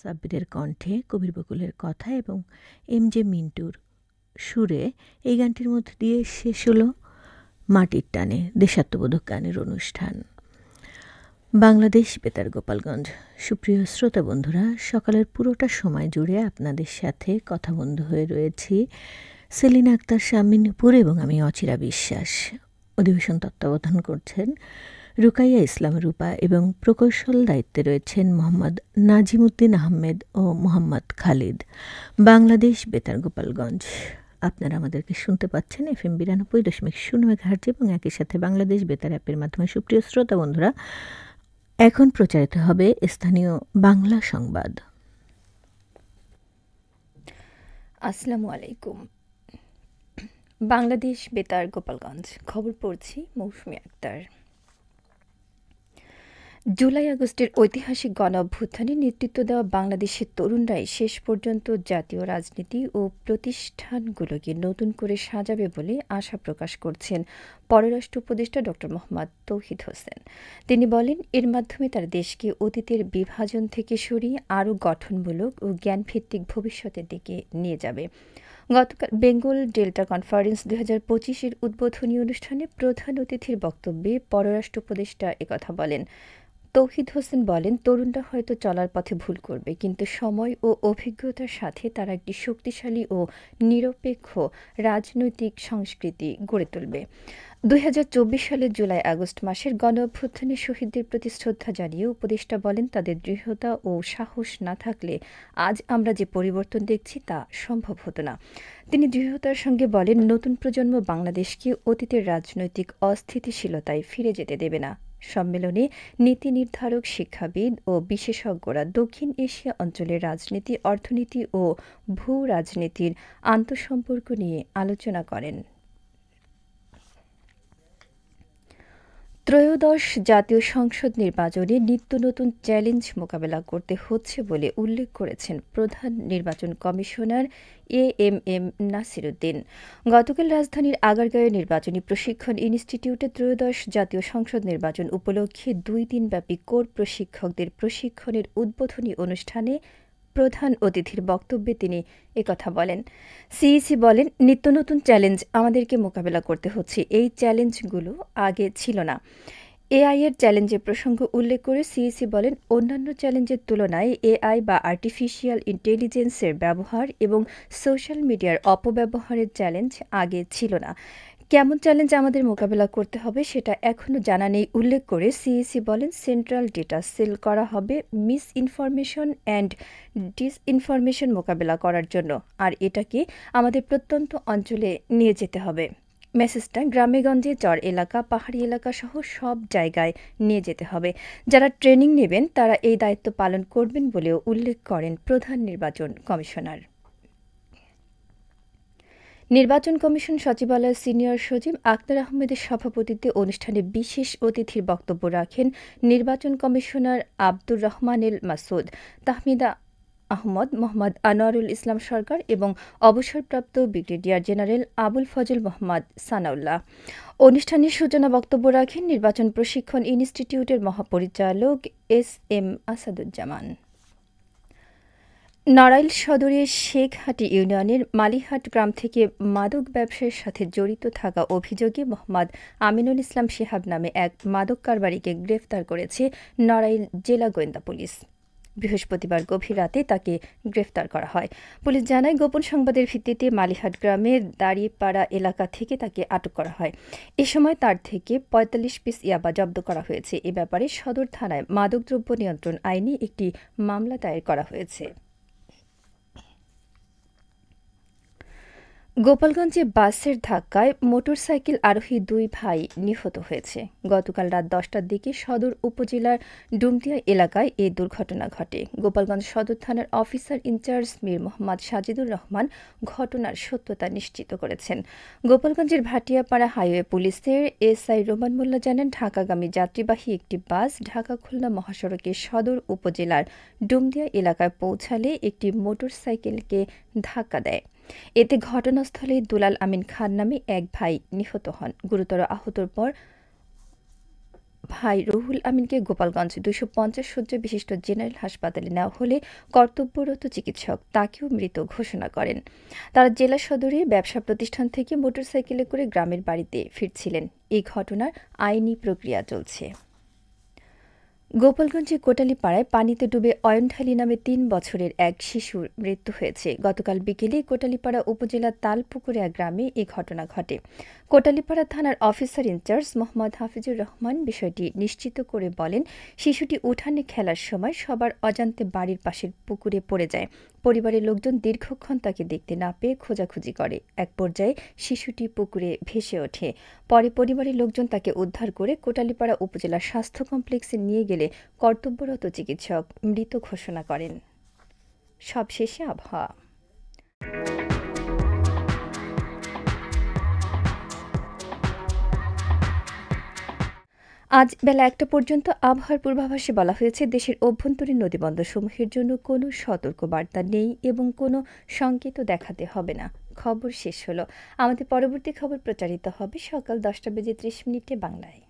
সাব্বিরের কণ্ঠে, কবির বকুলের কথা এবং এম জে মিন্টুর সুরে এই গানটির মধ্যে দিয়ে শেষ হলো মাটির টানে দেশাত্মবোধক গানের অনুষ্ঠান। বাংলাদেশ বেতার গোপালগঞ্জ। সুপ্রিয় শ্রোতা বন্ধুরা, সকালের পুরোটা সময় জুড়ে আপনাদের সাথে কথা বন্ধু হয়ে রয়েছি সেলিনা আক্তার শামিনপুর এবং আমি অচিরা বিশ্বাস। অধিবেশন তত্ত্বাবধান করছেন রুকাইয়া ইসলাম রূপা এবং প্রকৌশল দায়িত্বে রয়েছেন মোহাম্মদ নাজিমুদ্দিন আহমেদ ও মোহাম্মদ খালিদ। বাংলাদেশ বেতার গোপালগঞ্জ। আপনারা আমাদেরকে শুনতে পাচ্ছেন FM 92.0 মেগাহার্জ এবং একই সাথে বাংলাদেশ বেতার অ্যাপের মাধ্যমে। সুপ্রিয় শ্রোতা বন্ধুরা, এখন প্রচারিত হবে স্থানীয় বাংলা সংবাদ। আসসালামু আলাইকুম। বাংলাদেশ বেতার গোপালগঞ্জ খবর পড়ছি মৌসুমী আক্তার। জুলাই আগস্টের ঐতিহাসিক গণ অভ্যুত্থানে নেতৃত্ব দেওয়া বাংলাদেশের তরুণরাই শেষ পর্যন্ত জাতীয় রাজনীতি ও প্রতিষ্ঠানগুলোকে নতুন করে সাজাবে বলে আশা প্রকাশ করছেন পররাষ্ট্র উপদেষ্টা ড. মোহাম্মদ তৌহিদ হোসেন। তিনি বলেন, এর মাধ্যমে তার দেশকে অতীতের বিভাজন থেকে সরিয়ে আরও গঠনমূলক ও জ্ঞানভিত্তিক ভবিষ্যতের দিকে নিয়ে যাবে। গতকাল বেঙ্গল ডেল্টা কনফারেন্স 2025-এর উদ্বোধনী অনুষ্ঠানে প্রধান অতিথির বক্তব্যে পররাষ্ট্র উপদেষ্টা একথা বলেন। তৌহিদ হোসেন বলেন, তরুণরা হয়তো চলার পথে ভুল করবে, কিন্তু সময় ও অভিজ্ঞতার সাথে তারা একটি শক্তিশালী ও নিরপেক্ষ রাজনৈতিক সংস্কৃতি গড়ে তুলবে। 2024 সালের জুলাই আগস্ট মাসের গণ অভ্যুত্থানে শহীদদের প্রতি শ্রদ্ধা জানিয়ে উপদেষ্টা বলেন, তাদের দৃঢ়তা ও সাহস না থাকলে আজ আমরা যে পরিবর্তন দেখছি তা সম্ভব হতো না। তিনি দৃঢ়তার সঙ্গে বলেন, নতুন প্রজন্ম বাংলাদেশকে অতীতের রাজনৈতিক অস্থিতিশীলতায় ফিরে যেতে দেবে না। সম্মেলনে নীতি নির্ধারক, শিক্ষাবিদ ও বিশেষজ্ঞরা দক্ষিণ এশিয়া অঞ্চলের রাজনীতি, অর্থনীতি ও ভূ রাজনীতির আন্তঃসম্পর্ক নিয়ে আলোচনা করেন। ত্রয়োদশ জাতীয় সংসদ নির্বাচনে নিত্য নতুন চ্যালেঞ্জ মোকাবেলা করতে হচ্ছে বলে উল্লেখ করেছেন প্রধান নির্বাচন কমিশনার AMM নাসিরুদ্দিন। গতকাল রাজধানীর আগারগাঁওয়ে নির্বাচনী প্রশিক্ষণ ইনস্টিটিউটে ত্রয়োদশ জাতীয় সংসদ নির্বাচন উপলক্ষে 2 দিনব্যাপী কোর প্রশিক্ষকদের প্রশিক্ষণের উদ্বোধনী অনুষ্ঠানে প্রধান অতিথির বক্তব্যে তিনি একথা বলেন। সিইসি বলেন, নিত্য নতুন চ্যালেঞ্জ আমাদেরকে মোকাবেলা করতে হচ্ছে। এই চ্যালেঞ্জগুলো আগে ছিল না। AI এর চ্যালেঞ্জের প্রসঙ্গ উল্লেখ করে সিইসি বলেন, অন্যান্য চ্যালেঞ্জের তুলনায় AI বা আর্টিফিশিয়াল ইন্টেলিজেন্সের ব্যবহার এবং সোশ্যাল মিডিয়ার অপব্যবহারের চ্যালেঞ্জ আগে ছিল না। কেমন চ্যালেঞ্জ আমাদের মোকাবেলা করতে হবে সেটা এখনও জানা নেই উল্লেখ করে সিইসি বলেন, সেন্ট্রাল ডেটা সেল করা হবে মিস ইনফরমেশন অ্যান্ড ডিসইনফরমেশন মোকাবেলা করার জন্য, আর এটাকে আমাদের প্রত্যন্ত অঞ্চলে নিয়ে যেতে হবে। মেসেজটা গ্রামেগঞ্জে, চর এলাকা, পাহাড়ি এলাকা সহ সব জায়গায় নিয়ে যেতে হবে। যারা ট্রেনিং নেবেন তারা এই দায়িত্ব পালন করবেন বলেও উল্লেখ করেন প্রধান নির্বাচন কমিশনার। নির্বাচন কমিশন সচিবালয়ের সিনিয়র সচিব আক্তার আহমেদের সভাপতিত্বে অনুষ্ঠানে বিশেষ অতিথির বক্তব্য রাখেন নির্বাচন কমিশনার আব্দুর রহমান এল মাসুদ, তাহমিদা আহমদ, মোহাম্মদ আনোয়ারুল ইসলাম সরকার এবং অবসরপ্রাপ্ত ব্রিগেডিয়ার জেনারেল আবুল ফজল মোহাম্মদ সানাউল্লাহ। অনুষ্ঠানের সূচনা বক্তব্য রাখেন নির্বাচন প্রশিক্ষণ ইনস্টিটিউটের মহাপরিচালক SM আসাদুজ্জামান। নড়াইল সদরের শেখহাটি ইউনিয়নের মালিহাট গ্রাম থেকে মাদক ব্যবসায়ের সাথে জড়িত থাকা অভিযোগে মোহাম্মদ আমিনুল ইসলাম শিহাব নামে এক মাদক কারবারিকে গ্রেফতার করেছে নড়াইল জেলা গোয়েন্দা পুলিশ। বৃহস্পতিবার গভীর রাতে তাকে গ্রেফতার করা হয়। পুলিশ জানায়, গোপন সংবাদের ভিত্তিতে মালিহাট গ্রামের দাঁড়িপাড়া এলাকা থেকে তাকে আটক করা হয়। এ সময় তার থেকে 45 পিস ইয়াবা জব্দ করা হয়েছে। এ ব্যাপারে সদর থানায় মাদকদ্রব্য নিয়ন্ত্রণ আইনে একটি মামলা দায়ের করা হয়েছে। গোপালগঞ্জে বাসের ধাক্কায় মোটরসাইকেল আরোহী 2 ভাই নিহত হয়েছে। গতকাল রাত 10টার দিকে সদর উপজেলার ডুমতিয়া এলাকায় এ দুর্ঘটনা ঘটে। গোপালগঞ্জ সদর থানার অফিসার ইনচার্জ মীর মোহাম্মদ সাজিদুর রহমান ঘটনার সত্যতা নিশ্চিত করেছেন। গোপালগঞ্জের ভাটিয়াপাড়া হাইওয়ে পুলিশের SI রোমান মোল্লা জানান, ঢাকাগামী যাত্রীবাহী একটি বাস ঢাকা খুলনা মহাসড়কের সদর উপজেলার ডুমতিয়া এলাকায় পৌঁছালে একটি মোটরসাইকেলকে ধাক্কা দেয়। এতে ঘটনাস্থলে দুলাল আমিন খান নামে এক ভাই নিহত হন। গুরুতর আহতর পর ভাই রুহুল আমিনকে গোপালগঞ্জ ২৫০ শয্যা বিশিষ্ট জেনারেল হাসপাতালে নেওয়া হলে কর্তব্যরত চিকিৎসক তাকেও মৃত ঘোষণা করেন। তারা জেলা সদরের ব্যবসা প্রতিষ্ঠান থেকে মোটরসাইকেলে করে গ্রামের বাড়িতে ফিরছিলেন। এই ঘটনার আইনি প্রক্রিয়া চলছে। গোপালগঞ্জে কোটালীপাড়ায় পানিতে ডুবে অয়নঢালী নামে ৩ বছরের এক শিশুর মৃত্যু হয়েছে। গতকাল বিকেলে কোটালীপাড়া উপজেলার তালপুকুরিয়া গ্রামে এ ঘটনা ঘটে। কোটালীপাড়া থানার অফিসার ইনচার্জ মোহাম্মদ হাফিজুর রহমান বিষয়টি নিশ্চিত করে বলেন, শিশুটি উঠানে খেলার সময় সবার অজান্তে বাড়ির পাশের পুকুরে পড়ে যায়। পরিবারের লোকজন দীর্ঘক্ষণ তাকে দেখতে না পেয়ে খোঁজাখুঁজি করে। এক পর্যায়ে শিশুটি পুকুরে ভেসে ওঠে। পরে পরিবারের লোকজন তাকে উদ্ধার করে কোটালীপাড়া উপজেলা স্বাস্থ্য কমপ্লেক্সে নিয়ে গেলে কর্তব্যরত চিকিৎসক মৃত ঘোষণা করেন। সবশেষে আবহাওয়া। আজ বেলা ১টা পর্যন্ত আবহাওয়ার পূর্বাভাসে বলা হয়েছে, দেশের অভ্যন্তরীণ নদীবন্দরসমূহের জন্য কোনো সতর্কবার্তা নেই এবং কোনো সংকেতও দেখাতে হবে না। খবর শেষ হলো। আমাদের পরবর্তী খবর প্রচারিত হবে সকাল ১০টা বেজে ৩০ মিনিটে বাংলায়।